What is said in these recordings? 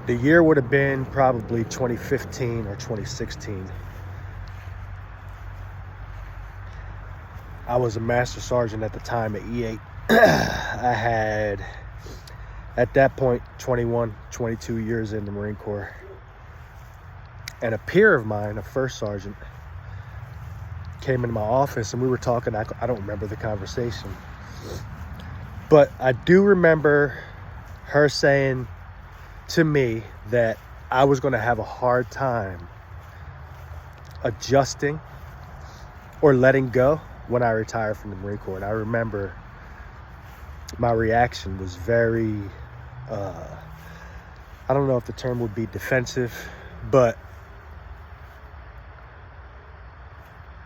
The year would have been probably 2015 or 2016. I was a master sergeant at the time at E8. I had, at that point, 21, 22 years in the Marine Corps. And a peer of mine, a first sergeant, came into my office and we were talking. I don't remember the conversation, but I do remember her saying to me that I was going to have a hard time adjusting or letting go when I retired from the Marine Corps. And I remember my reaction was very, I don't know if the term would be defensive, but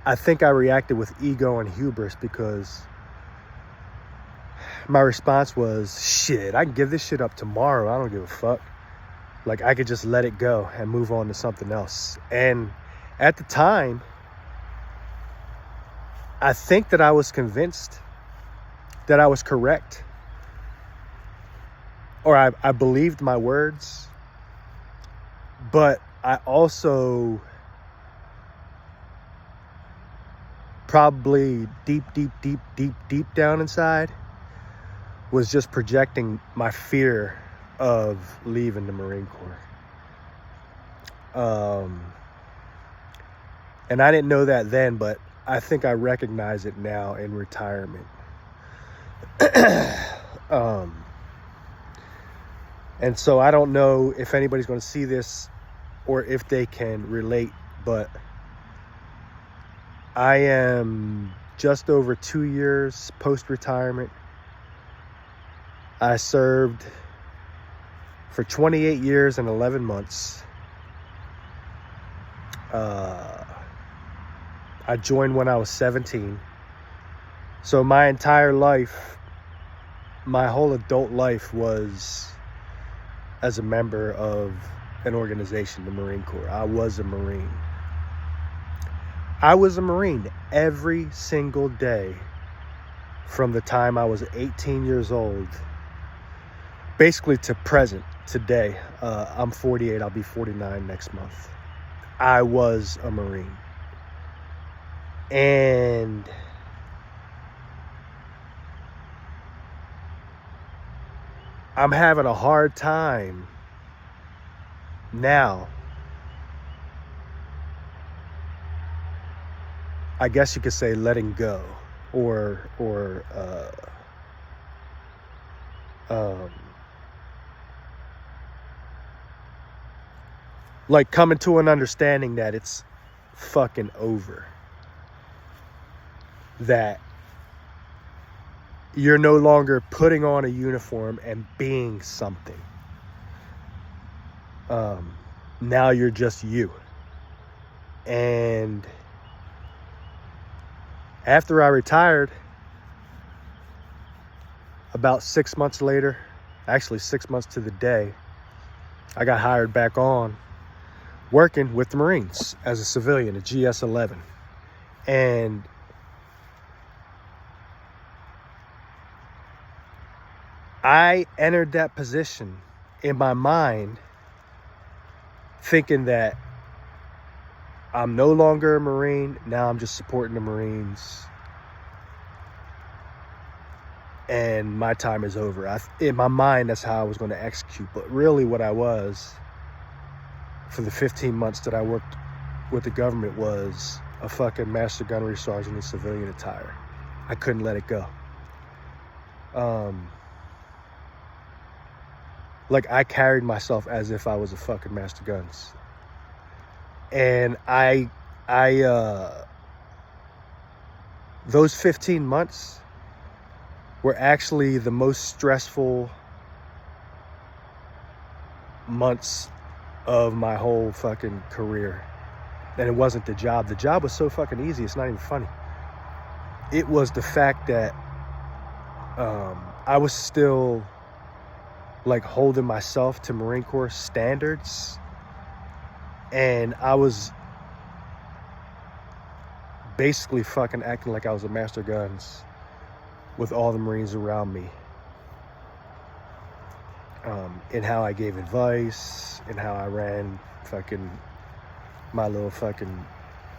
I think I reacted with ego and hubris because my response was, shit, I can give this shit up tomorrow. I don't give a fuck. Like, I could just let it go and move on to something else. And at the time, I think that I was convinced that I was correct. Or I believed my words. But I also probably deep down inside was just projecting my fear of leaving the Marine Corps. And I didn't know that then, but I think I recognize it now in retirement. And so I don't know if anybody's going to see this or if they can relate, but I am just over 2 years post-retirement. I served for 28 years and 11 months. I joined when I was 17. So my entire life, my whole adult life was as a member of an organization, the Marine Corps. I was a Marine. I was a Marine every single day from the time I was 18 years old, basically to present, today. I'm 48, I'll be 49 next month. I was a Marine. And I'm having a hard time now, I guess you could say, letting go or like coming to an understanding that it's fucking over. That you're no longer putting on a uniform and being something. Now you're just you. And after I retired, about 6 months later, actually 6 months to the day, I got hired back on working with the Marines as a civilian, a GS-11. And I entered that position in my mind thinking that I'm no longer a Marine. Now I'm just supporting the Marines. And my time is over. In my mind, that's how I was going to execute. But really what I was, for the 15 months that I worked with the government, was a fucking master gunnery sergeant in civilian attire. I couldn't let it go. Like, I carried myself as if I was a fucking master guns. And those 15 months were actually the most stressful months of my whole fucking career. And it wasn't the job. The job was so fucking easy, it's not even funny. It was the fact that I was still like holding myself to Marine Corps standards, and I was basically fucking acting like I was a master guns with all the Marines around me. in how I gave advice, in how I ran fucking my little fucking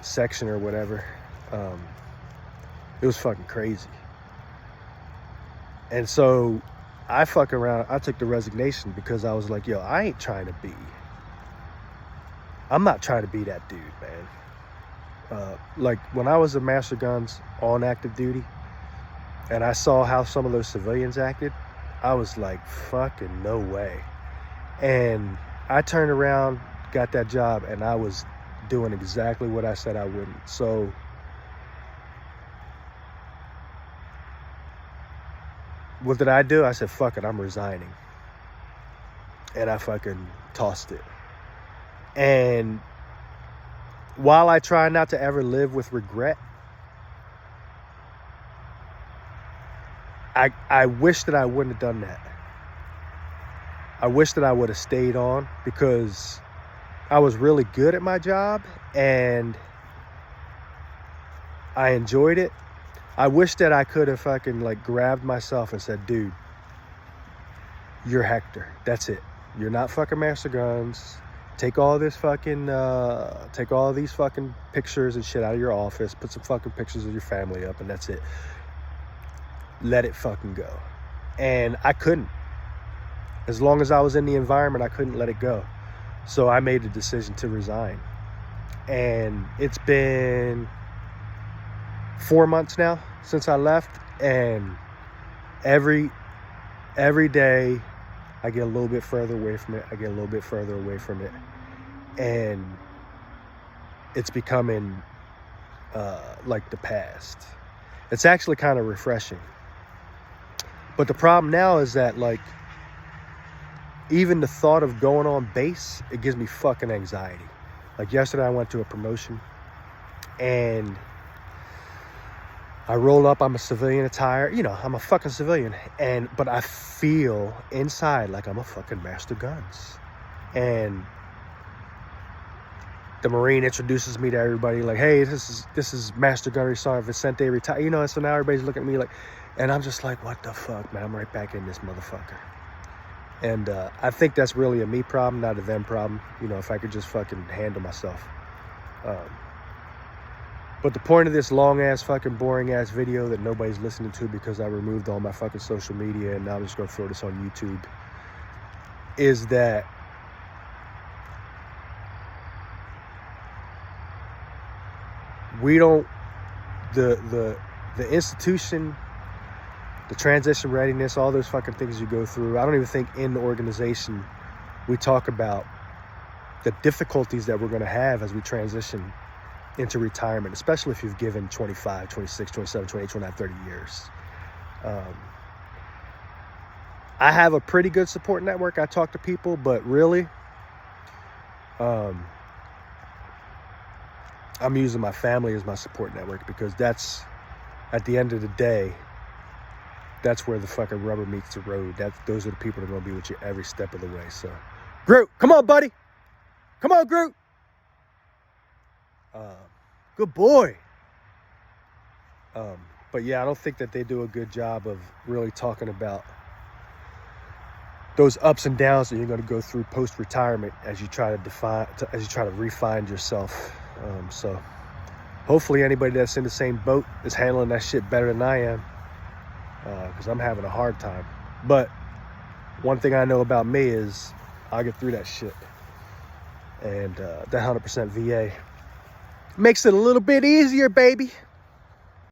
section or whatever. It was fucking crazy. And so I took the resignation because I was like, yo, I'm not trying to be that dude, man. Like when I was a Master Guns on active duty and I saw how some of those civilians acted, I was like, fucking no way. And I turned around, got that job, and I was doing exactly what I said I wouldn't. So what did I do? I said, fuck it, I'm resigning. And I fucking tossed it. And while I try not to ever live with regret, I wish that I wouldn't have done that. I wish that I would have stayed on because I was really good at my job and I enjoyed it. I wish that I could have fucking like grabbed myself and said, dude, you're Hector. That's it. You're not fucking Master Guns. Take all these fucking pictures and shit out of your office. Put some fucking pictures of your family up and that's it. Let it fucking go. And I couldn't. As long as I was in the environment, I couldn't let it go. So I made the decision to resign. And it's been 4 months now since I left. And every day I get a little bit further away from it. I get a little bit further away from it. And it's becoming like the past. It's actually kind of refreshing. But the problem now is that, like, even the thought of going on base, it gives me fucking anxiety. Like yesterday I went to a promotion and I roll up, I'm a civilian attire, you know, I'm a fucking civilian. But I feel inside like I'm a fucking Master Guns. And the Marine introduces me to everybody like, hey, this is Master Gunnery Sergeant Vicente retired, you know, and so now everybody's looking at me like, and I'm just like, what the fuck, man, I'm right back in this motherfucker. And I think that's really a me problem, not a them problem. You know, if I could just fucking handle myself. But the point of this long-ass, fucking boring-ass video that nobody's listening to because I removed all my fucking social media and now I'm just going to throw this on YouTube is that we don't, the institution, the transition readiness, all those fucking things you go through. I don't even think in the organization we talk about the difficulties that we're going to have as we transition into retirement, especially if you've given 25, 26, 27, 28, 29, 30 years. I have a pretty good support network. I talk to people, but really, I'm using my family as my support network because that's, at the end of the day, that's where the fucking rubber meets the road. Those are the people that are going to be with you every step of the way. So, Groot, come on, buddy. Come on, Groot. Good boy. But yeah, I don't think that they do a good job of really talking about those ups and downs that you're going to go through post-retirement as you try to refine yourself. So hopefully anybody that's in the same boat is handling that shit better than I am. Because I'm having a hard time. But one thing I know about me is I'll get through that shit. And that 100% VA makes it a little bit easier, baby.